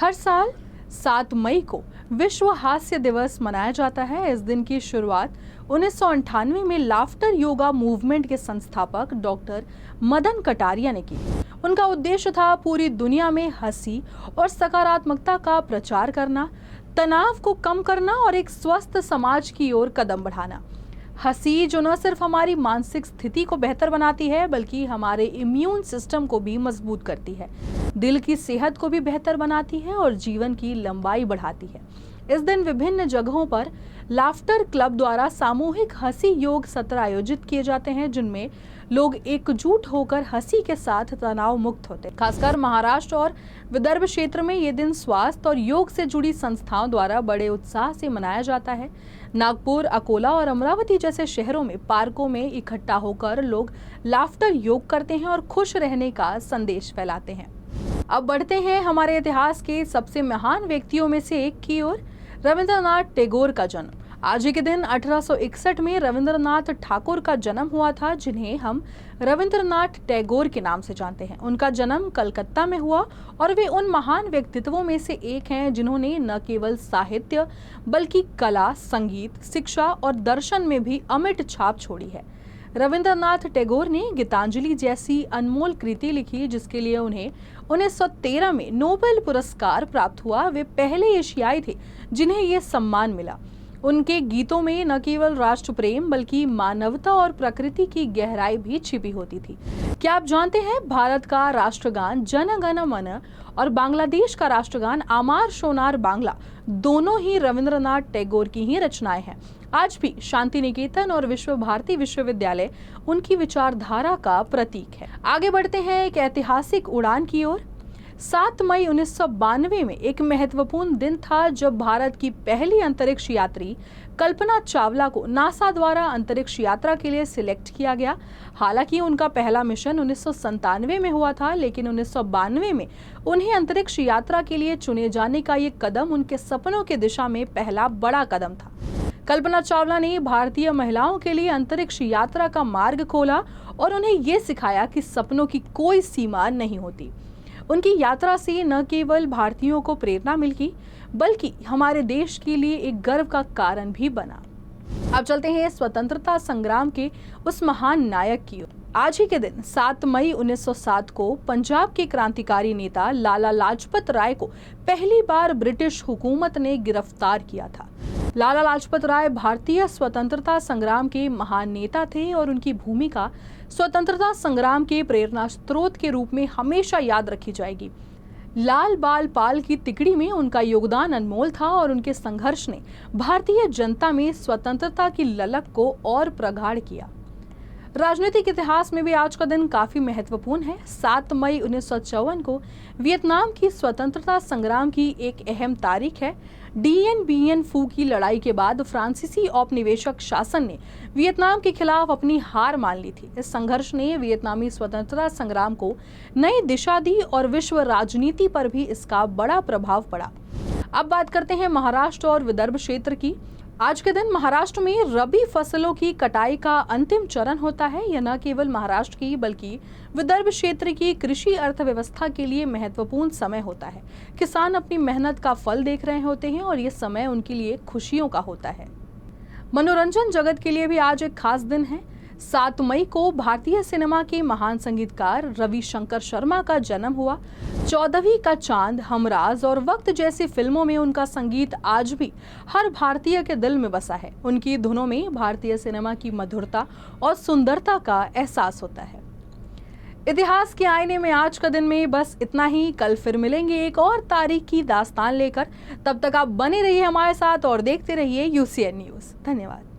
हर साल 7 मई को विश्व हास्य दिवस मनाया जाता है। इस दिन की शुरुआत 1998 में लाफ्टर योगा मूवमेंट के संस्थापक डॉक्टर मदन कटारिया ने की। उनका उद्देश्य था पूरी दुनिया में हंसी और सकारात्मकता का प्रचार करना, तनाव को कम करना और एक स्वस्थ समाज की ओर कदम बढ़ाना। हंसी जो न सिर्फ हमारी मानसिक स्थिति को बेहतर बनाती है बल्कि हमारे इम्यून सिस्टम को भी मजबूत करती है, दिल की सेहत को भी बेहतर बनाती है और जीवन की लंबाई बढ़ाती है। इस दिन विभिन्न जगहों पर लाफ्टर क्लब द्वारा सामूहिक हंसी योग सत्र आयोजित किए जाते हैं, जिनमें लोग एकजुट होकर हंसी के साथ तनाव मुक्त होते हैं। खासकर महाराष्ट्र और विदर्भ क्षेत्र में ये दिन स्वास्थ्य और योग से जुड़ी संस्थाओं द्वारा बड़े उत्साह से मनाया जाता है। नागपुर, अकोला और अमरावती जैसे शहरों में पार्कों में इकट्ठा होकर लोग लाफ्टर योग करते हैं और खुश रहने का संदेश फैलाते हैं। अब बढ़ते हैं हमारे इतिहास के सबसे महान व्यक्तियों में से एक की ओर, रविंद्रनाथ टैगोर का जन्म। आज ही के दिन 1861 में रविंद्रनाथ ठाकुर का जन्म हुआ था, जिन्हें हम रविंद्रनाथ टैगोर के नाम से जानते हैं। उनका जन्म कलकत्ता में हुआ और वे उन महान व्यक्तित्वों में से एक हैं जिन्होंने न केवल साहित्य बल्कि कला, संगीत, शिक्षा और दर्शन में भी अमिट छाप छोड़ी है। रविंद्रनाथ टैगोर ने गीतांजलि जैसी अनमोल कृति लिखी, जिसके लिए उन्हें 1913 में नोबेल पुरस्कार प्राप्त हुआ। वे पहले एशियाई थे जिन्हें यह सम्मान मिला। उनके गीतों में न केवल राष्ट्र प्रेम बल्कि मानवता और प्रकृति की गहराई भी छिपी होती थी। क्या आप जानते हैं, भारत का राष्ट्रगान जन गण मन और बांग्लादेश का राष्ट्रगान आमार सोनार बांग्ला दोनों ही रविंद्रनाथ टैगोर की ही रचनाएं हैं। आज भी शांति निकेतन और विश्व भारती विश्वविद्यालय उनकी विचारधारा का प्रतीक है। आगे बढ़ते हैं एक ऐतिहासिक उड़ान की ओर। 7 मई 1992 में एक महत्वपूर्ण दिन था जब भारत की पहली अंतरिक्ष यात्री कल्पना चावला को नासा द्वारा अंतरिक्ष यात्रा के लिए सिलेक्ट किया गया। हालांकि उनका पहला मिशन 1997 में हुआ था, लेकिन 1992 में उन्हें अंतरिक्ष यात्रा के लिए चुने जाने का ये कदम उनके सपनों की दिशा में पहला बड़ा कदम था। कल्पना चावला ने भारतीय महिलाओं के लिए अंतरिक्ष यात्रा का मार्ग खोला और उन्हें यह सिखाया कि सपनों की कोई सीमा नहीं होती। उनकी यात्रा से न केवल भारतीयों को प्रेरणा मिली बल्कि हमारे देश के लिए एक गर्व का कारण भी बना। अब चलते हैं स्वतंत्रता संग्राम के उस महान नायक की ओर। आज ही के दिन 7 मई 1907 को पंजाब के क्रांतिकारी नेता लाला लाजपत राय को पहली बार ब्रिटिश हुकूमत ने गिरफ्तार किया था। लाला लाजपत राय भारतीय स्वतंत्रता संग्राम के महान नेता थे और उनकी भूमिका स्वतंत्रता संग्राम के प्रेरणा स्रोत के रूप में हमेशा याद रखी जाएगी। लाल बाल पाल की तिकड़ी में उनका योगदान अनमोल था और उनके संघर्ष ने भारतीय जनता में स्वतंत्रता की ललक को और प्रगाढ़ किया। राजनीतिक इतिहास में भी आज का दिन काफी महत्वपूर्ण है। 7 मई 1954 को वियतनाम की स्वतंत्रता संग्राम की एक अहम तारीख है। डीएन बियन फू की लड़ाई के बाद फ्रांसीसी औपनिवेशक शासन ने वियतनाम के खिलाफ अपनी हार मान ली थी। इस संघर्ष ने वियतनामी स्वतंत्रता संग्राम को नई दिशा दी और विश्व राजनीति पर भी इसका बड़ा प्रभाव पड़ा। अब बात करते हैं महाराष्ट्र और विदर्भ क्षेत्र की। आज के दिन महाराष्ट्र में रबी फसलों की कटाई का अंतिम चरण होता है। यह न केवल महाराष्ट्र की बल्कि विदर्भ क्षेत्र की कृषि अर्थव्यवस्था के लिए महत्वपूर्ण समय होता है। किसान अपनी मेहनत का फल देख रहे होते हैं और ये समय उनके लिए खुशियों का होता है। मनोरंजन जगत के लिए भी आज एक खास दिन है। 7 मई को भारतीय सिनेमा के महान संगीतकार रविशंकर शर्मा का जन्म हुआ। 14वीं का चांद, हमराज और वक्त जैसी फिल्मों में उनका संगीत आज भी हर भारतीय के दिल में बसा है। उनकी धुनों में भारतीय सिनेमा की मधुरता और सुंदरता का एहसास होता है। इतिहास के आईने में आज का दिन में बस इतना ही। कल फिर मिलेंगे एक और तारीख की दास्तान लेकर। तब तक आप बने रहिए हमारे साथ और देखते रहिए UCN न्यूज़। धन्यवाद।